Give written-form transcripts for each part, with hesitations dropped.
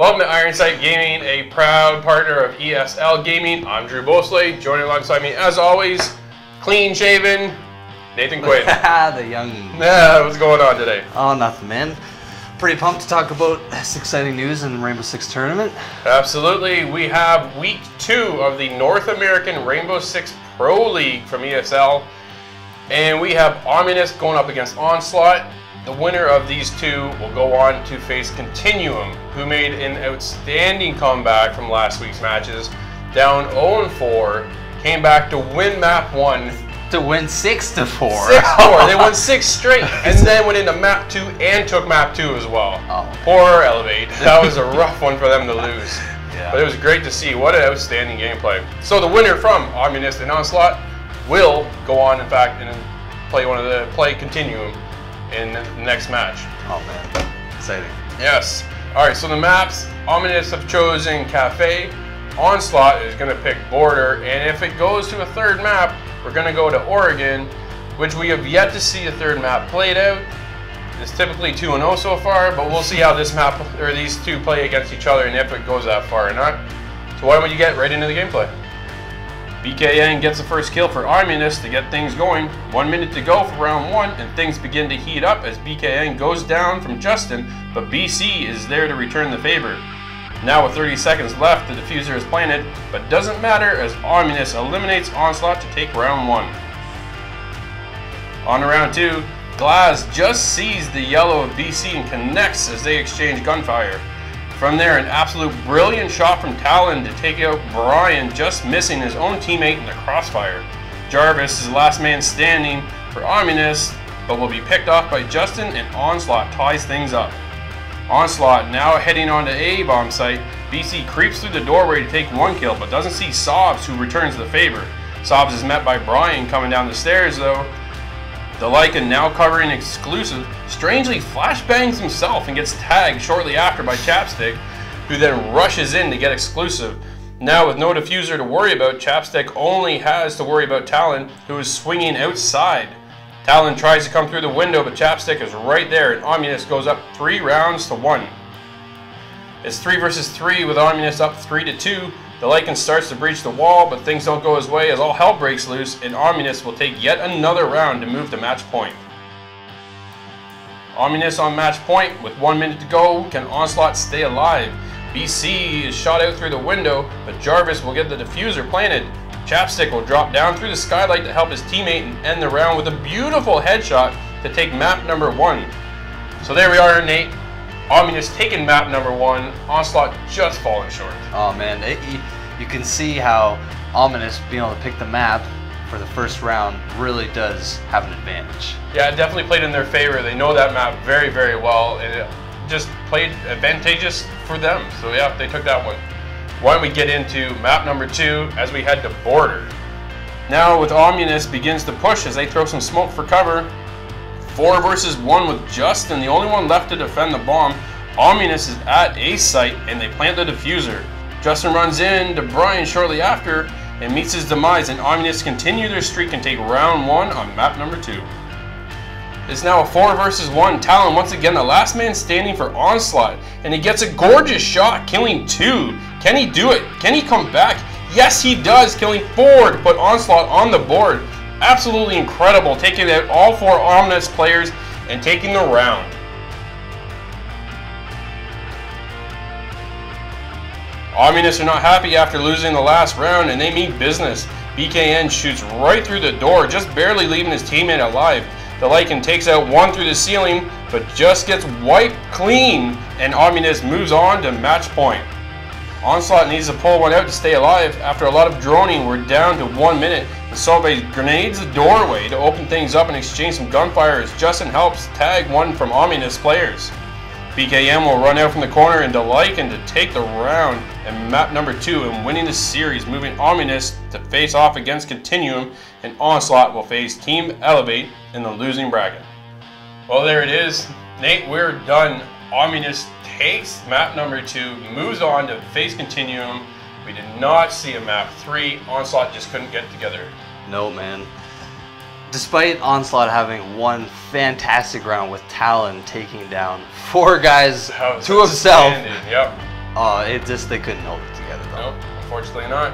Welcome to Ironsight Gaming, a proud partner of ESL Gaming. I'm Drew Bosley. Joining alongside me, as always, clean-shaven Nathan Quaid. The young. Yeah, what's going on today? Oh, nothing, man. Pretty pumped to talk about this exciting news in the Rainbow Six tournament. Absolutely. We have Week 2 of the North American Rainbow Six Pro League from ESL. And we have Ominous going up against Onslaught. The winner of these two will go on to face Continuum, who made an outstanding comeback from last week's matches. Down 0-4, came back to win map 1. To win 6-4. 6-4. They won 6 straight, and then went into map 2 and took map 2 as well. Oh. Poor Elevate. That was a rough one for them to lose. Yeah. But it was great to see. What an outstanding gameplay. So the winner from Ominous and Onslaught will go on, in fact, and play Continuum in the next match. Oh man, exciting. Yes. Alright, so the maps, Ominous have chosen Cafe, Onslaught is going to pick Border, and if it goes to a third map, we're going to go to Oregon, which we have yet to see a third map played out. It's typically 2-0 so far, but we'll see how this map, or these two play against each other, and if it goes that far or not. So why don't we get right into the gameplay? BKN gets the first kill for Ominous to get things going. 1 minute to go for round 1, and things begin to heat up as BKN goes down from Justin, but BC is there to return the favor. Now with 30 seconds left, the diffuser is planted, but doesn't matter as Ominous eliminates Onslaught to take round 1. On to round 2, Glaz just sees the yellow of BC and connects as they exchange gunfire. From there, an absolute brilliant shot from Talon to take out Brian, just missing his own teammate in the crossfire. Jarvis is the last man standing for Ominous, but will be picked off by Justin, and Onslaught ties things up. Onslaught now heading on to A bomb site. BC creeps through the doorway to take 1 kill, but doesn't see Sobs, who returns the favor. Sobs is met by Brian coming down the stairs though. The Lycan, now covering exclusive, strangely flashbangs himself and gets tagged shortly after by Chapstick, who then rushes in to get exclusive. Now with no diffuser to worry about, Chapstick only has to worry about Talon, who is swinging outside. Talon tries to come through the window, but Chapstick is right there, and Ominous goes up 3 rounds to 1. It's 3 versus 3 with Ominous up 3-2. The Lycan starts to breach the wall, but things don't go his way as all hell breaks loose, and Ominous will take yet another round to move to match point. Ominous on match point with 1 minute to go. Can Onslaught stay alive? BC is shot out through the window, but Jarvis will get the diffuser planted. Chapstick will drop down through the skylight to help his teammate and end the round with a beautiful headshot to take map number 1. So there we are, Nate. Ominous taking map number 1, Onslaught just falling short. Oh man, you can see how Ominous being able to pick the map for the first round really does have an advantage. Yeah, it definitely played in their favor. They know that map very, very well, and it just played advantageous for them. So yeah, they took that one. Why don't we get into map number 2 as we head to Border. Now with Ominous begins to push as they throw some smoke for cover. 4 versus 1 with Justin, the only one left to defend the bomb. Ominous is at A site and they plant the diffuser. Justin runs in to Brian shortly after and meets his demise, and Ominous continue their streak and take round 1 on map number 2. It's now a 4 versus 1. Talon once again the last man standing for Onslaught, and he gets a gorgeous shot, killing 2. Can he do it? Can he come back? Yes, he does, killing 4 to put Onslaught on the board. Absolutely incredible, taking out all 4 Ominous players and taking the round. Ominous are not happy after losing the last round, and they mean business. BKN shoots right through the door, just barely leaving his teammate alive. The Lycan takes out 1 through the ceiling, but just gets wiped clean, and Ominous moves on to match point. Onslaught needs to pull one out to stay alive. After a lot of droning, we're down to 1 minute. And Sobe grenades the doorway to open things up and exchange some gunfire as Justin helps tag 1 from Ominous players. BKM will run out from the corner into Lycan to take the round and map number 2 and winning the series, moving Ominous to face off against Continuum, and Onslaught will face Team Elevate in the losing bracket. Well, there it is. Nate, we're done. Ominous takes map number 2, moves on to face Continuum. We did not see a map 3. Onslaught just couldn't get together. No, man. Despite Onslaught having one fantastic round with Talon taking down 4 guys to himself, Yep. They couldn't hold it together though. No, unfortunately not.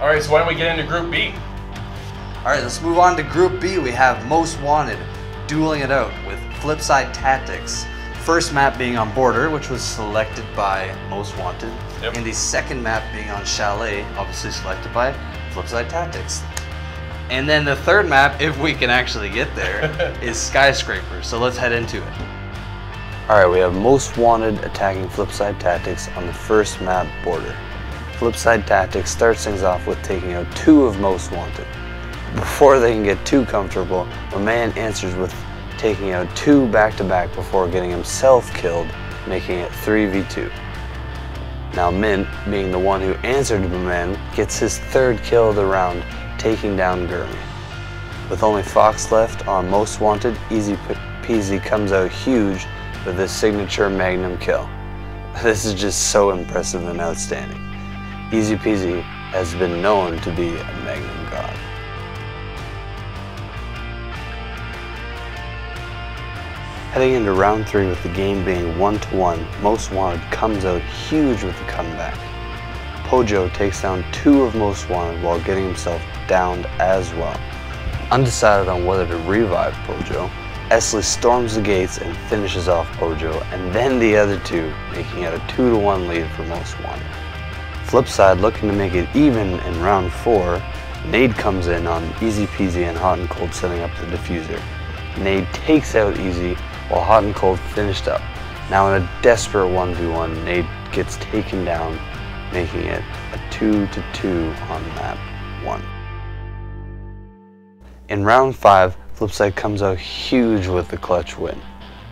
All right, so why don't we get into Group B? All right, let's move on to Group B. We have Most Wanted dueling it out with FlipSid Tatics. First map being on Border, which was selected by Most Wanted, and the second map being on Chalet, obviously selected by FlipSid Tatics. And then the third map, if we can actually get there, is Skyscraper. So let's head into it. All right, we have Most Wanted attacking FlipSid Tatics on the first map, Border. FlipSid Tatics starts things off with taking out 2 of Most Wanted. Before they can get too comfortable, my man answers with taking out 2 back-to-back before getting himself killed, making it 3v2. Now Mint, being the one who answered my man, gets his 3rd kill of the round, taking down Gurmy. With only Fox left on Most Wanted, Easy Peasy comes out huge with his signature Magnum kill. This is just so impressive and outstanding. Easy Peasy has been known to be a Magnum god. Heading into round 3 with the game being 1-1, Most Wanted comes out huge with the comeback. Pojo takes down 2 of Most Wanted while getting himself downed as well. Undecided on whether to revive Pojo, Esley storms the gates and finishes off Pojo, and then the other 2, making it a 2-1 lead for Most Wanted. FlipSid looking to make it even in round 4, Nade comes in on Easy Peasy and Hot and Cold setting up the diffuser. Nade takes out Easy while Hot and Cold finished up. Now in a desperate 1v1, Nade gets taken down, making it a 2-2 on map 1. In round 5, FlipSid comes out huge with the clutch win.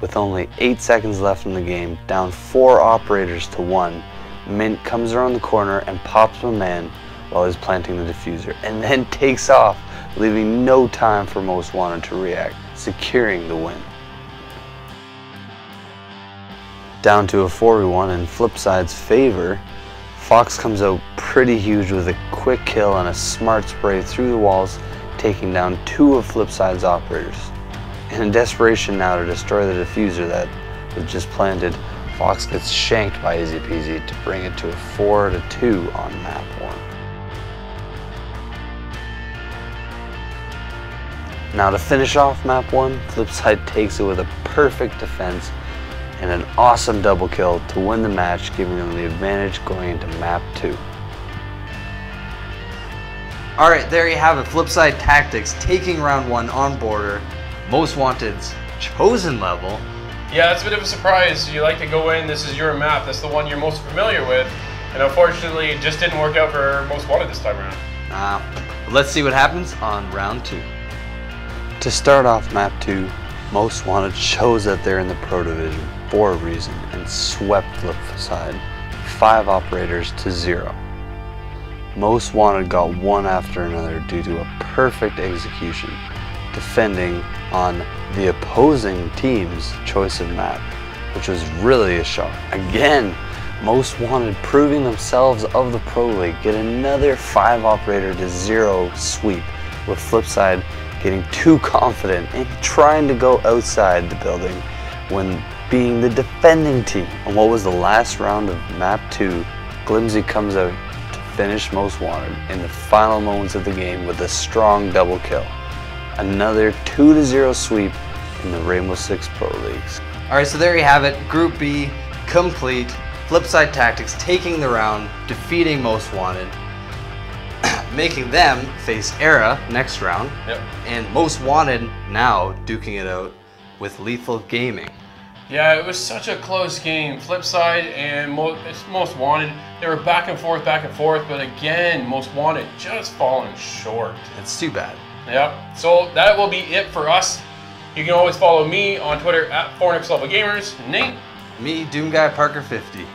With only 8 seconds left in the game, down 4 operators to 1, Mint comes around the corner and pops my man while he's planting the diffuser, and then takes off, leaving no time for Most Wanted to react, securing the win. Down to a 4v1 in FlipSid's favor, Fox comes out pretty huge with a quick kill and a smart spray through the walls, taking down 2 of FlipSid's operators. In desperation now to destroy the diffuser that was just planted, Fox gets shanked by Easy Peasy to bring it to a 4-2 on map 1. Now to finish off map 1, FlipSid takes it with a perfect defense and an awesome double kill to win the match, giving them the advantage going into map 2. Alright, there you have it. FlipSid Tactics taking round 1 on Border, Most Wanted's chosen level. Yeah, it's a bit of a surprise. You like to go in, this is your map, that's the one you're most familiar with, and unfortunately it just didn't work out for Most Wanted this time around. Let's see what happens on round 2. To start off map 2, Most Wanted shows that they're in the Pro Division for a reason and swept FlipSid 5 operators to 0. Most Wanted got one after another due to a perfect execution, defending on the opposing team's choice of map, which was really a shock. Again, Most Wanted proving themselves of the Pro League get another 5 operator to 0 sweep, with FlipSid getting too confident and trying to go outside the building when being the defending team. On what was the last round of map 2, Glimsy comes out to finish Most Wanted in the final moments of the game with a strong double kill. Another 2-0 sweep in the Rainbow Six Pro Leagues. Alright, so there you have it. Group B complete. FlipSid Tactics taking the round, defeating Most Wanted, making them face Era next round, and Most Wanted now duking it out with Lethal Gaming. Yeah, it was such a close game. FlipSid and Most Wanted, they were back and forth, but again, Most Wanted just falling short. It's too bad. Yep, so that will be it for us. You can always follow me on Twitter at 4NextLevelGamers. Nate? Me, DoomGuyParker50.